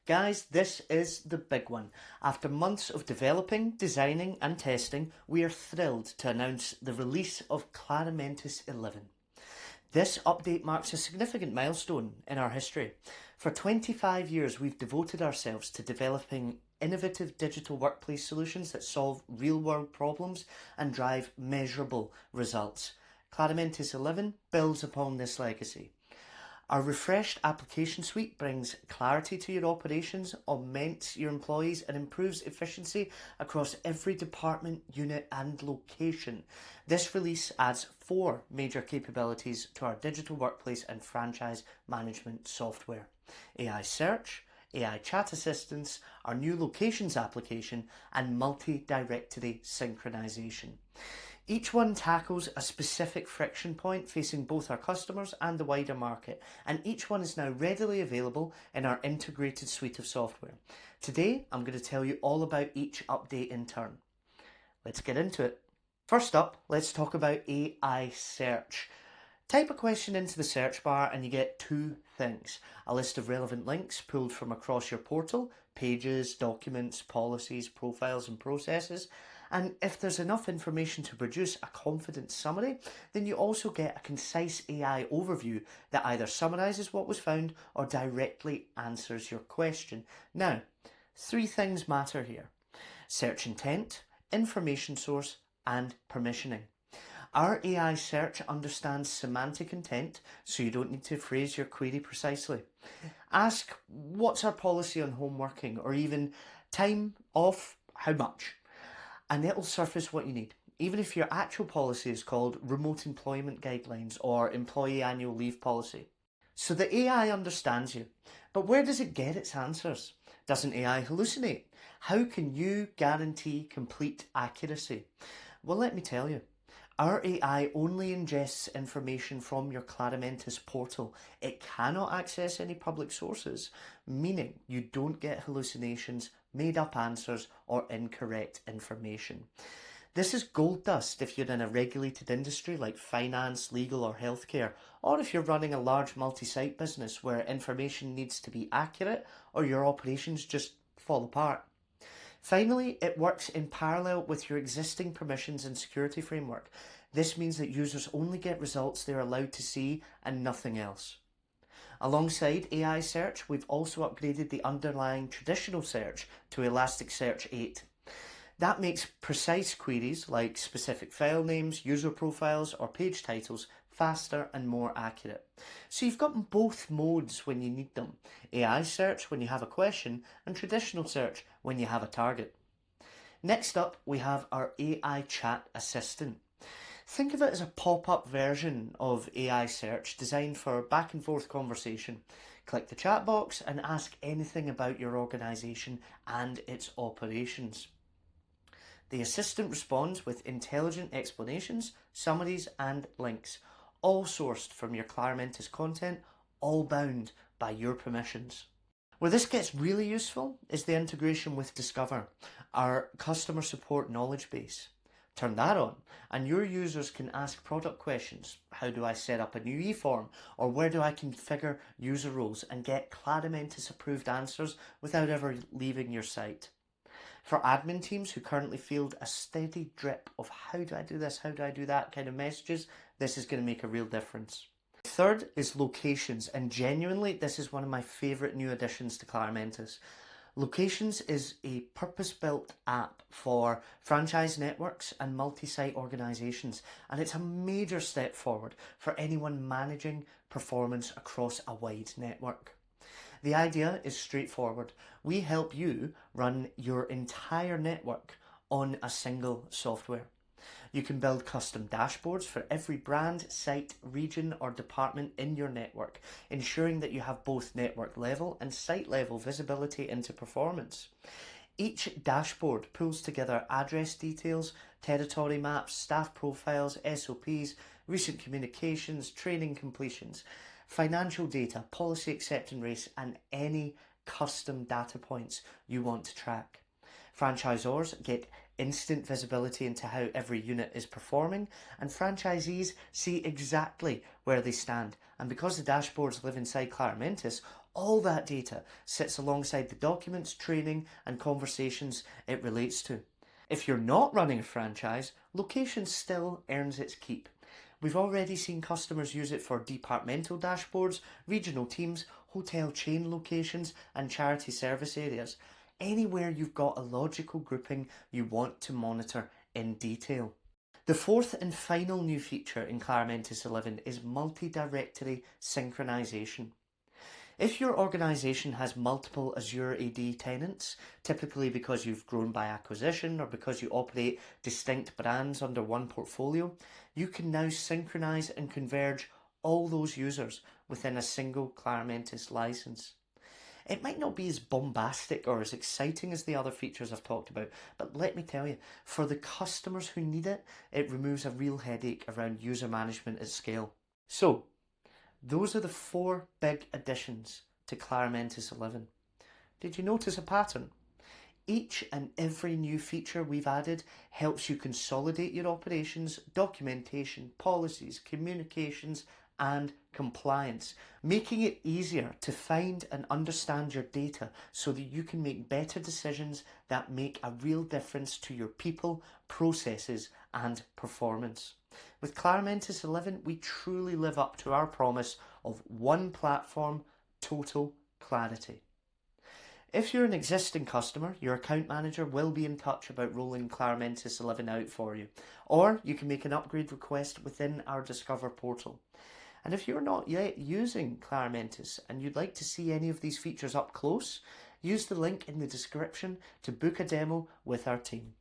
Guys, this is the big one. After months of developing, designing and testing, we are thrilled to announce the release of Claromentis 11. This update marks a significant milestone in our history. For 25 years, we've devoted ourselves to developing innovative digital workplace solutions that solve real-world problems and drive measurable results. Claromentis 11 builds upon this legacy. Our refreshed application suite brings clarity to your operations, augments your employees and improves efficiency across every department, unit and location. This release adds 4 major capabilities to our digital workplace and franchise management software: AI search, AI chat assistance, our new locations application and multi-directory synchronization. Each one tackles a specific friction point facing both our customers and the wider market, and each one is now readily available in our integrated suite of software. Today, I'm going to tell you all about each update in turn. Let's get into it. First up, let's talk about AI search. Type a question into the search bar and you get 2 things: a list of relevant links pulled from across your portal, pages, documents, policies, profiles and processes. And if there's enough information to produce a confident summary, then you also get a concise AI overview that either summarises what was found or directly answers your question. Now, 3 things matter here: search intent, information source and permissioning. Our AI search understands semantic intent, so you don't need to phrase your query precisely. Ask, what's our policy on home working, or even time off, how much? And it'll surface what you need, even if your actual policy is called remote employment guidelines or employee annual leave policy. So the AI understands you, but where does it get its answers? Doesn't AI hallucinate? How can you guarantee complete accuracy? Well, let me tell you. Our AI only ingests information from your Claromentis portal. It cannot access any public sources, meaning you don't get hallucinations, made up answers or incorrect information. This is gold dust if you're in a regulated industry like finance, legal or healthcare, or if you're running a large multi-site business where information needs to be accurate or your operations just fall apart. Finally, it works in parallel with your existing permissions and security framework. This means that users only get results they're allowed to see and nothing else. Alongside AI search, we've also upgraded the underlying traditional search to Elasticsearch 8. That makes precise queries like specific file names, user profiles or page titles faster and more accurate. So you've got both modes when you need them: AI search when you have a question and traditional search when you have a target. Next up, we have our AI chat assistant. Think of it as a pop-up version of AI search designed for back and forth conversation. Click the chat box and ask anything about your organisation and its operations. The assistant responds with intelligent explanations, summaries and links, all sourced from your Claromentis content, all bound by your permissions. Where this gets really useful is the integration with Discover, our customer support knowledge base. Turn that on and your users can ask product questions. How do I set up a new e-form? Or where do I configure user roles? And get Claromentis approved answers without ever leaving your site. For admin teams who currently field a steady drip of how do I do this, how do I do that kind of messages, this is going to make a real difference. Third is locations, and genuinely this is one of my favourite new additions to Claromentis. Locations is a purpose-built app for franchise networks and multi-site organisations, and it's a major step forward for anyone managing performance across a wide network. The idea is straightforward. We help you run your entire network on a single software. You can build custom dashboards for every brand, site, region or department in your network, ensuring that you have both network level and site level visibility into performance. Each dashboard pulls together address details, territory maps, staff profiles, SOPs, recent communications, training completions, financial data, policy acceptance rates and any custom data points you want to track. Franchisors get instant visibility into how every unit is performing, and franchisees see exactly where they stand. And because the dashboards live inside Claromentis, All that data sits alongside the documents, training, and conversations it relates to. If you're not running a franchise, location still earns its keep. We've already seen customers use it for departmental dashboards, regional teams, hotel chain locations, and charity service areas. Anywhere you've got a logical grouping you want to monitor in detail. The fourth and final new feature in Claromentis 11 is multi-directory synchronization. If your organisation has multiple Azure AD tenants, typically because you've grown by acquisition or because you operate distinct brands under one portfolio, you can now synchronise and converge all those users within a single Claromentis license. It might not be as bombastic or as exciting as the other features I've talked about, but let me tell you, for the customers who need it, it removes a real headache around user management at scale. So, those are the 4 big additions to Claromentis 11. Did you notice a pattern? Each and every new feature we've added helps you consolidate your operations, documentation, policies, communications, and compliance, making it easier to find and understand your data so that you can make better decisions that make a real difference to your people, processes, and performance. With Claromentis 11, we truly live up to our promise of one platform, total clarity. If you're an existing customer, your account manager will be in touch about rolling Claromentis 11 out for you, or you can make an upgrade request within our Discover portal. And if you're not yet using Claromentis and you'd like to see any of these features up close, use the link in the description to book a demo with our team.